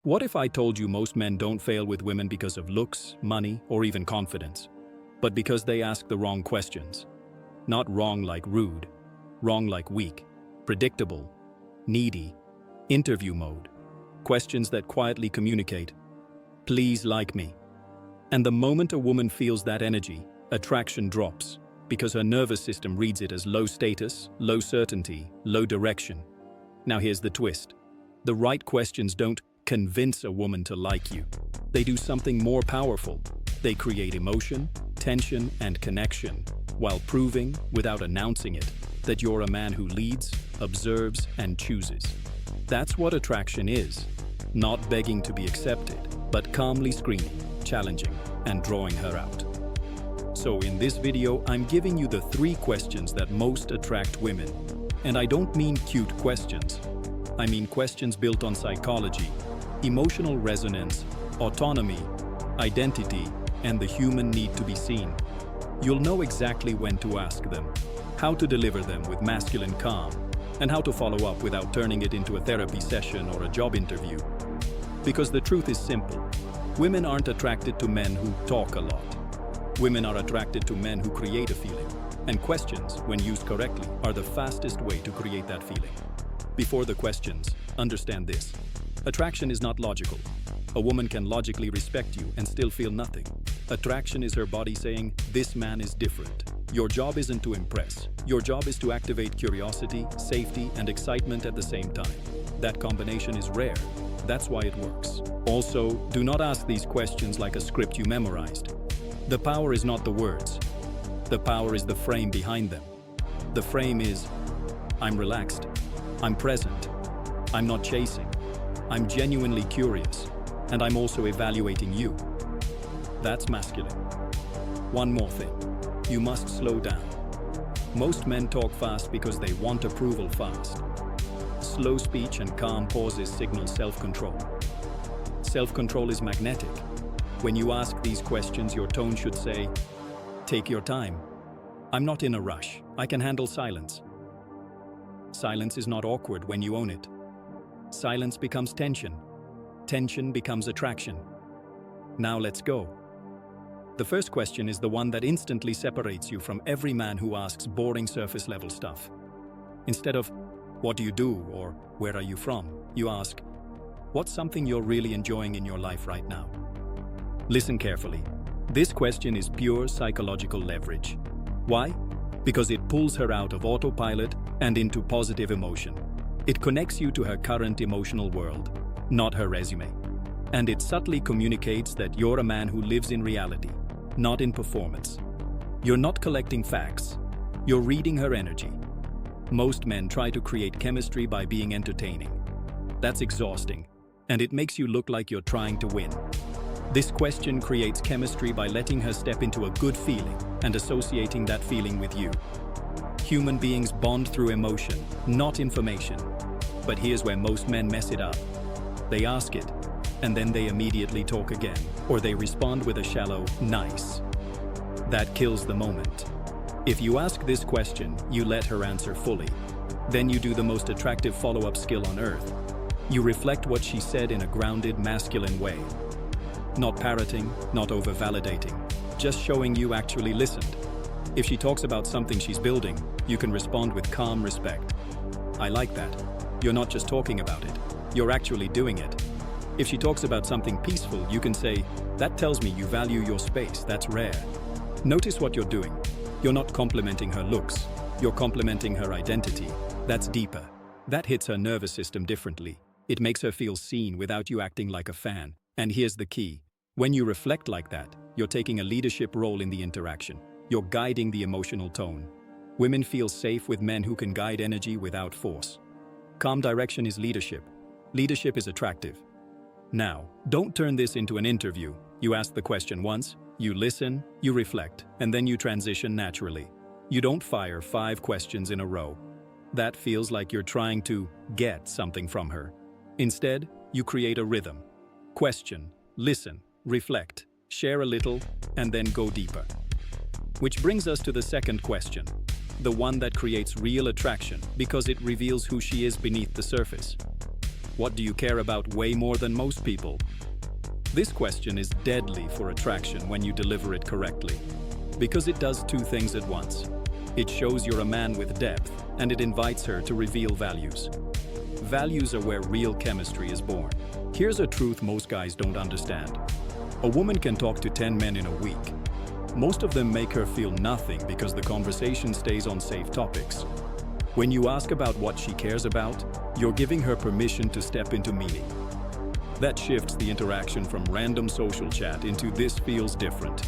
What if I told you most men don't fail with women because of looks, money, or even confidence, but because they ask the wrong questions? Not wrong like rude, wrong like weak, predictable, needy, interview mode. Questions that quietly communicate, "Please like me." And the moment a woman feels that energy, attraction drops, because her nervous system reads it as low status, low certainty, low direction. Now here's the twist. The right questions don't convince a woman to like you. They do something more powerful. They create emotion, tension, and connection, while proving, without announcing it, that you're a man who leads, observes, and chooses. That's what attraction is. Not begging to be accepted, but calmly screening, challenging, and drawing her out. So in this video, I'm giving you the 3 questions that most attract women. And I don't mean cute questions. I mean questions built on psychology, emotional resonance, autonomy, identity, and the human need to be seen. You'll know exactly when to ask them, how to deliver them with masculine calm, and how to follow up without turning it into a therapy session or a job interview. Because the truth is simple. Women aren't attracted to men who talk a lot. Women are attracted to men who create a feeling. And questions, when used correctly, are the fastest way to create that feeling. Before the questions, understand this. Attraction is not logical. A woman can logically respect you and still feel nothing. Attraction is her body saying, "This man is different." Your job isn't to impress. Your job is to activate curiosity, safety, and excitement at the same time. That combination is rare. That's why it works. Also, do not ask these questions like a script you memorized. The power is not the words. The power is the frame behind them. The frame is, "I'm relaxed. I'm present. I'm not chasing. I'm genuinely curious. And I'm also evaluating you." That's masculine. One more thing. You must slow down. Most men talk fast because they want approval fast. Slow speech and calm pauses signal self-control. Self-control is magnetic. When you ask these questions, your tone should say, "Take your time. I'm not in a rush. I can handle silence." Silence is not awkward when you own it. Silence becomes tension. Tension becomes attraction. Now let's go. The first question is the one that instantly separates you from every man who asks boring surface-level stuff. Instead of, "What do you do?" or "Where are you from?" you ask, "What's something you're really enjoying in your life right now?" Listen carefully. This question is pure psychological leverage. Why? Because it pulls her out of autopilot and into positive emotion. It connects you to her current emotional world, not her resume. And it subtly communicates that you're a man who lives in reality, not in performance. You're not collecting facts. You're reading her energy. Most men try to create chemistry by being entertaining. That's exhausting, and it makes you look like you're trying to win. This question creates chemistry by letting her step into a good feeling and associating that feeling with you. Human beings bond through emotion, not information. But here's where most men mess it up. They ask it, and then they immediately talk again, or they respond with a shallow, "nice." That kills the moment. If you ask this question, you let her answer fully. Then you do the most attractive follow-up skill on earth. You reflect what she said in a grounded, masculine way. Not parroting, not over-validating, just showing you actually listened. If she talks about something she's building, you can respond with calm respect. "I like that. You're not just talking about it. You're actually doing it." If she talks about something peaceful, you can say, "That tells me you value your space. That's rare." Notice what you're doing. You're not complimenting her looks. You're complimenting her identity. That's deeper. That hits her nervous system differently. It makes her feel seen without you acting like a fan. And here's the key. When you reflect like that, you're taking a leadership role in the interaction. You're guiding the emotional tone. Women feel safe with men who can guide energy without force. Calm direction is leadership. Leadership is attractive. Now, don't turn this into an interview. You ask the question once, you listen, you reflect, and then you transition naturally. You don't fire 5 questions in a row. That feels like you're trying to get something from her. Instead, you create a rhythm. Question, listen, reflect, share a little, and then go deeper. Which brings us to the second question, the one that creates real attraction because it reveals who she is beneath the surface. What do you care about way more than most people? This question is deadly for attraction when you deliver it correctly, because it does two things at once. It shows you're a man with depth, and it invites her to reveal values. Values are where real chemistry is born. Here's a truth most guys don't understand. A woman can talk to 10 men in a week. Most of them make her feel nothing because the conversation stays on safe topics. When you ask about what she cares about, you're giving her permission to step into meaning. That shifts the interaction from random social chat into "this feels different."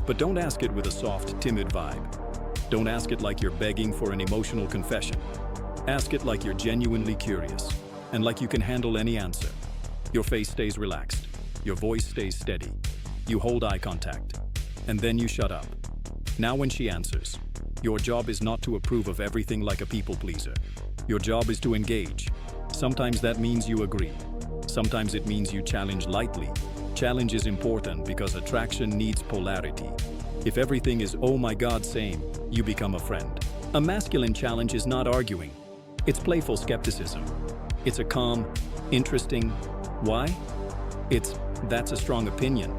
But don't ask it with a soft, timid vibe. Don't ask it like you're begging for an emotional confession. Ask it like you're genuinely curious, and like you can handle any answer. Your face stays relaxed. Your voice stays steady. You hold eye contact. And then you shut up. Now when she answers, your job is not to approve of everything like a people pleaser. Your job is to engage. Sometimes that means you agree. Sometimes it means you challenge lightly. Challenge is important because attraction needs polarity. If everything is "oh my god, same," you become a friend. A masculine challenge is not arguing. It's playful skepticism. It's a calm, interesting, "why?" It's "that's a strong opinion.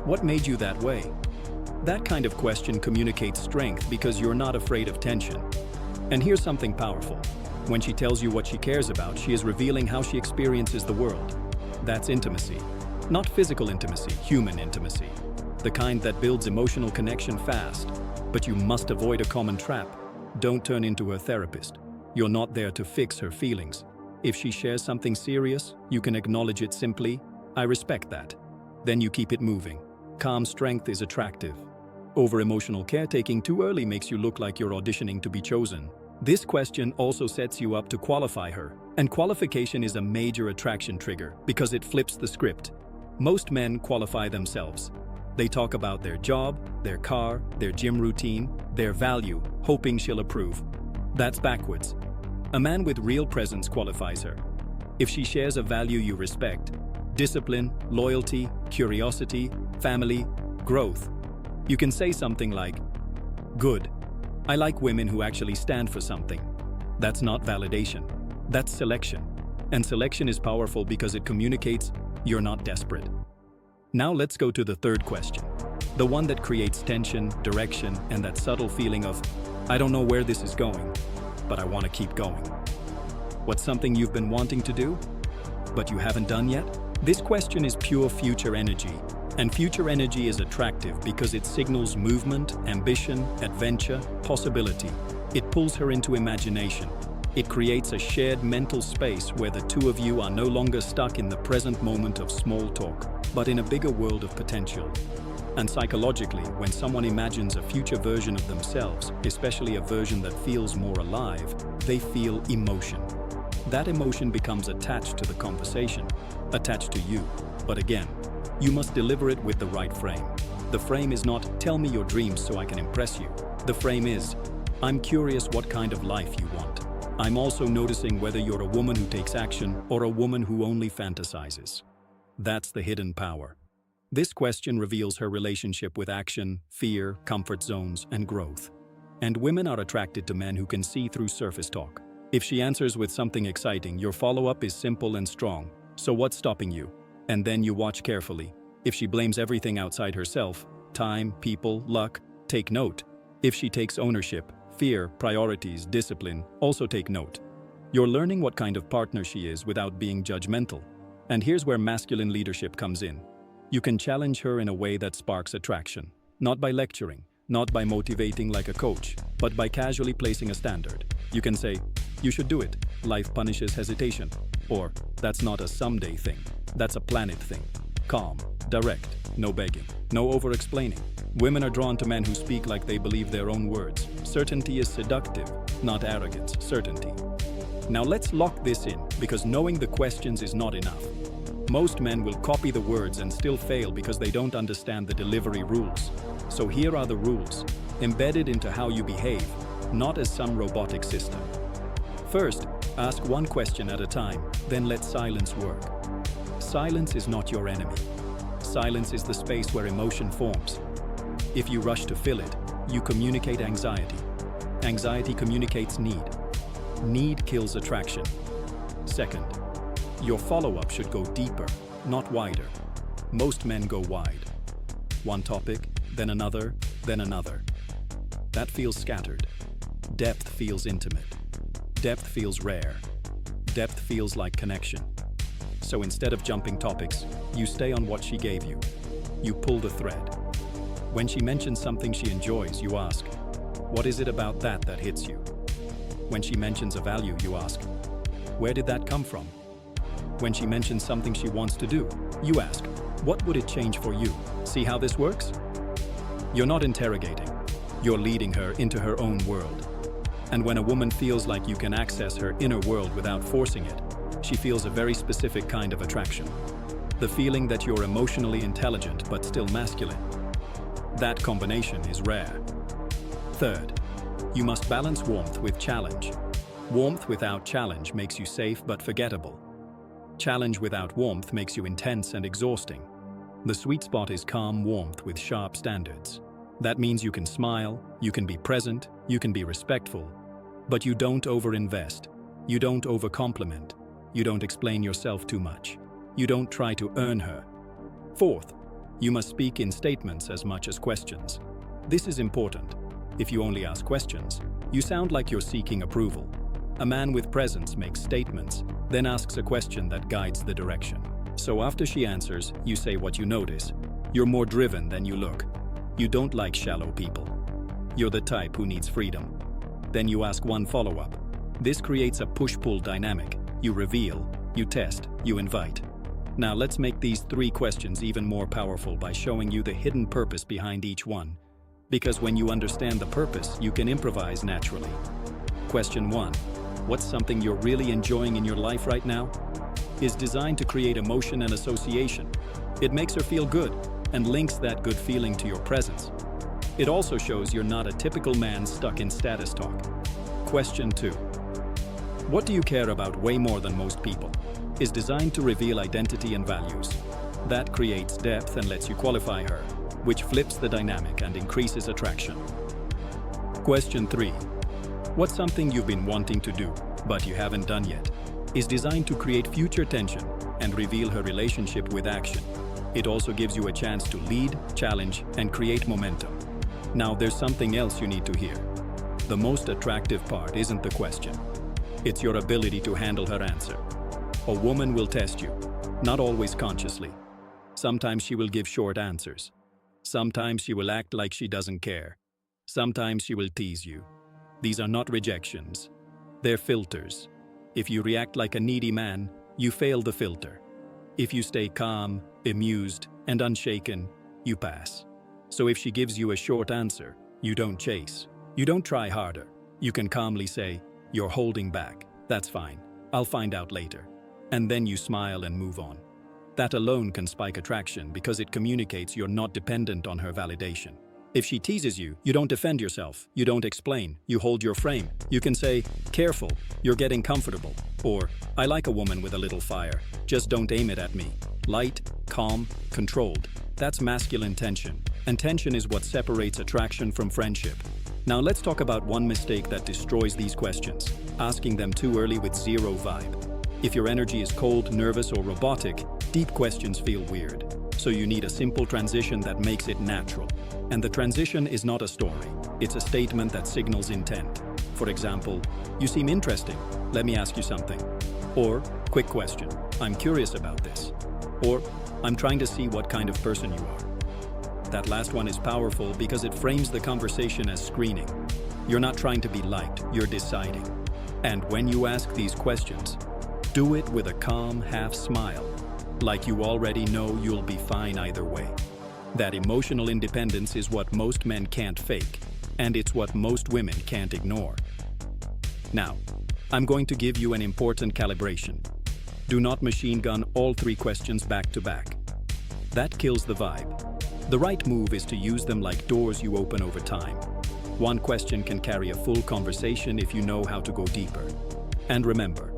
What made you that way?" That kind of question communicates strength because you're not afraid of tension. And here's something powerful. When she tells you what she cares about, she is revealing how she experiences the world. That's intimacy. Not physical intimacy, human intimacy. The kind that builds emotional connection fast. But you must avoid a common trap. Don't turn into her therapist. You're not there to fix her feelings. If she shares something serious, you can acknowledge it simply, "I respect that." Then you keep it moving. Calm strength is attractive. Over-emotional caretaking too early makes you look like you're auditioning to be chosen. This question also sets you up to qualify her. And qualification is a major attraction trigger because it flips the script. Most men qualify themselves. They talk about their job, their car, their gym routine, their value, hoping she'll approve. That's backwards. A man with real presence qualifies her. If she shares a value you respect, discipline, loyalty, curiosity, family, growth, you can say something like, "Good. I like women who actually stand for something." That's not validation. That's selection. And selection is powerful because it communicates you're not desperate. Now let's go to the third question. The one that creates tension, direction, and that subtle feeling of, "I don't know where this is going, but I want to keep going." What's something you've been wanting to do, but you haven't done yet? This question is pure future energy. And future energy is attractive because it signals movement, ambition, adventure, possibility. It pulls her into imagination. It creates a shared mental space where the two of you are no longer stuck in the present moment of small talk, but in a bigger world of potential. And psychologically, when someone imagines a future version of themselves, especially a version that feels more alive, they feel emotion. That emotion becomes attached to the conversation, attached to you. But again, you must deliver it with the right frame. The frame is not, "Tell me your dreams so I can impress you." The frame is, "I'm curious what kind of life you want. I'm also noticing whether you're a woman who takes action or a woman who only fantasizes." That's the hidden power. This question reveals her relationship with action, fear, comfort zones, and growth. And women are attracted to men who can see through surface talk. If she answers with something exciting, your follow-up is simple and strong. "So what's stopping you?" And then you watch carefully. If she blames everything outside herself, time, people, luck, take note. If she takes ownership, fear, priorities, discipline, also take note. You're learning what kind of partner she is without being judgmental. And here's where masculine leadership comes in. You can challenge her in a way that sparks attraction. Not by lecturing, not by motivating like a coach, but by casually placing a standard. You can say, "You should do it. Life punishes hesitation." Or, "That's not a someday thing. That's a planet thing." Calm, direct, no begging, no over-explaining. Women are drawn to men who speak like they believe their own words. Certainty is seductive, not arrogance, certainty. Now let's lock this in, because knowing the questions is not enough. Most men will copy the words and still fail because they don't understand the delivery rules. So here are the rules, embedded into how you behave, not as some robotic system. First, ask one question at a time, then let silence work. Silence is not your enemy. Silence is the space where emotion forms. If you rush to fill it, you communicate anxiety. Anxiety communicates need. Need kills attraction. Second, Your follow-up should go deeper, not wider. Most men go wide. One topic, then another, then another. That feels scattered. Depth feels intimate. Depth feels rare. Depth feels like connection. So instead of jumping topics, you stay on what she gave you. You pull the thread. When she mentions something she enjoys, you ask, what is it about that hits you? When she mentions a value, you ask, where did that come from? When she mentions something she wants to do, you ask, what would it change for you? See how this works? You're not interrogating. You're leading her into her own world. And when a woman feels like you can access her inner world without forcing it, she feels a very specific kind of attraction. The feeling that you're emotionally intelligent but still masculine. That combination is rare. Third, you must balance warmth with challenge. Warmth without challenge makes you safe but forgettable. Challenge without warmth makes you intense and exhausting. The sweet spot is calm warmth with sharp standards. That means you can smile, you can be present, you can be respectful, but you don't overinvest, you don't overcompliment, you don't explain yourself too much, you don't try to earn her. Fourth, you must speak in statements as much as questions. This is important. If you only ask questions, you sound like you're seeking approval. A man with presence makes statements, then asks a question that guides the direction. So after she answers, you say what you notice. You're more driven than you look. You don't like shallow people. You're the type who needs freedom. Then you ask one follow-up. This creates a push-pull dynamic. You reveal, you test, you invite. Now let's make these 3 questions even more powerful by showing you the hidden purpose behind each one. Because when you understand the purpose, you can improvise naturally. Question 1. What's something you're really enjoying in your life right now? Is designed to create emotion and association. It makes her feel good and links that good feeling to your presence. It also shows you're not a typical man stuck in status talk. Question 2. What do you care about way more than most people? Is designed to reveal identity and values. That creates depth and lets you qualify her, which flips the dynamic and increases attraction. Question 3. What's something you've been wanting to do, but you haven't done yet? Is designed to create future tension and reveal her relationship with action. It also gives you a chance to lead, challenge, and create momentum. Now there's something else you need to hear. The most attractive part isn't the question. It's your ability to handle her answer. A woman will test you, not always consciously. Sometimes she will give short answers. Sometimes she will act like she doesn't care. Sometimes she will tease you. These are not rejections. They're filters. If you react like a needy man, you fail the filter. If you stay calm, amused, and unshaken, you pass. So if she gives you a short answer, you don't chase. You don't try harder. You can calmly say, "You're holding back. That's fine. I'll find out later." And then you smile and move on. That alone can spike attraction because it communicates you're not dependent on her validation. If she teases you, you don't defend yourself, you don't explain, you hold your frame. You can say, "Careful, you're getting comfortable." Or, "I like a woman with a little fire, just don't aim it at me." Light, calm, controlled. That's masculine tension. And tension is what separates attraction from friendship. Now let's talk about one mistake that destroys these questions, asking them too early with zero vibe. If your energy is cold, nervous, or robotic, deep questions feel weird. So you need a simple transition that makes it natural. And the transition is not a story. It's a statement that signals intent. For example, "You seem interesting. Let me ask you something." Or, "Quick question. I'm curious about this." Or, "I'm trying to see what kind of person you are." That last one is powerful because it frames the conversation as screening. You're not trying to be liked, you're deciding. And when you ask these questions, do it with a calm half smile, like you already know you'll be fine either way. That emotional independence is what most men can't fake, and it's what most women can't ignore. Now, I'm going to give you an important calibration. Do not machine gun all 3 questions back to back. That kills the vibe. The right move is to use them like doors you open over time. One question can carry a full conversation if you know how to go deeper. And remember,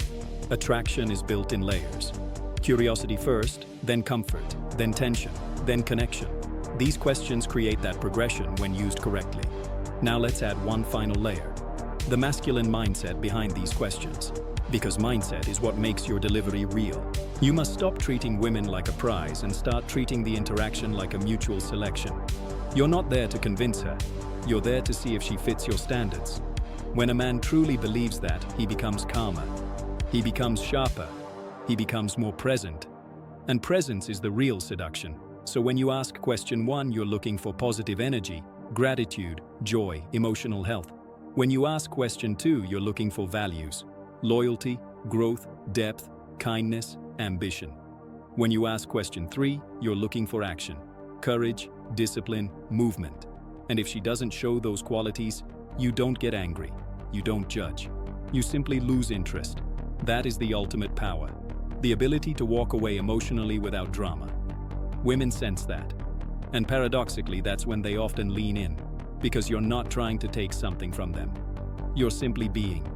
attraction is built in layers. Curiosity first, then comfort, then tension, then connection. These questions create that progression when used correctly. Now let's add one final layer. The masculine mindset behind these questions. Because mindset is what makes your delivery real. You must stop treating women like a prize and start treating the interaction like a mutual selection. You're not there to convince her. You're there to see if she fits your standards. When a man truly believes that, he becomes calmer. He becomes sharper. He becomes more present. And presence is the real seduction. So when you ask question 1, you're looking for positive energy, gratitude, joy, emotional health. When you ask question 2, you're looking for values, loyalty, growth, depth, kindness, ambition. When you ask question 3, you're looking for action, courage, discipline, movement. And if she doesn't show those qualities, you don't get angry, you don't judge. You simply lose interest. That is the ultimate power. The ability to walk away emotionally without drama. Women sense that. And paradoxically, that's when they often lean in, because you're not trying to take something from them. You're simply being.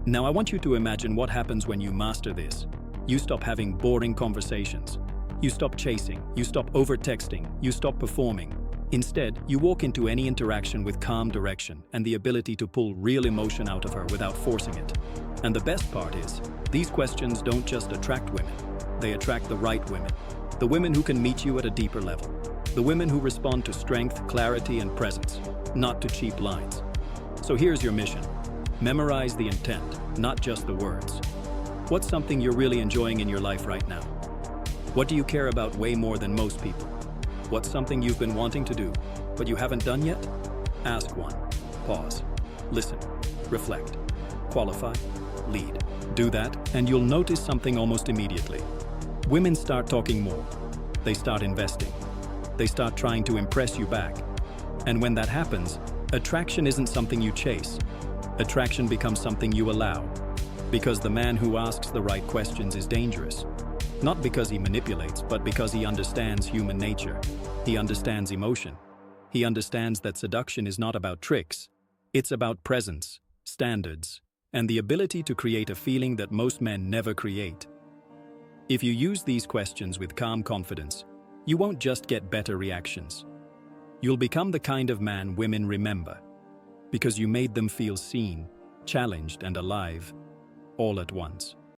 Now I want you to imagine what happens when you master this. You stop having boring conversations. You stop chasing. You stop over-texting. You stop performing. Instead, you walk into any interaction with calm direction and the ability to pull real emotion out of her without forcing it. And the best part is, these questions don't just attract women. They attract the right women. The women who can meet you at a deeper level. The women who respond to strength, clarity, and presence, not to cheap lines. So here's your mission. Memorize the intent, not just the words. What's something you're really enjoying in your life right now? What do you care about way more than most people? What's something you've been wanting to do, but you haven't done yet? Ask 1. Pause. Listen. Reflect. Qualify. Lead. Do that, and you'll notice something almost immediately. Women start talking more. They start investing. They start trying to impress you back. And when that happens, attraction isn't something you chase. Attraction becomes something you allow. Because the man who asks the right questions is dangerous. Not because he manipulates, but because he understands human nature. He understands emotion. He understands that seduction is not about tricks. It's about presence, standards, and the ability to create a feeling that most men never create. If you use these questions with calm confidence, you won't just get better reactions. You'll become the kind of man women remember, because you made them feel seen, challenged, and alive, all at once.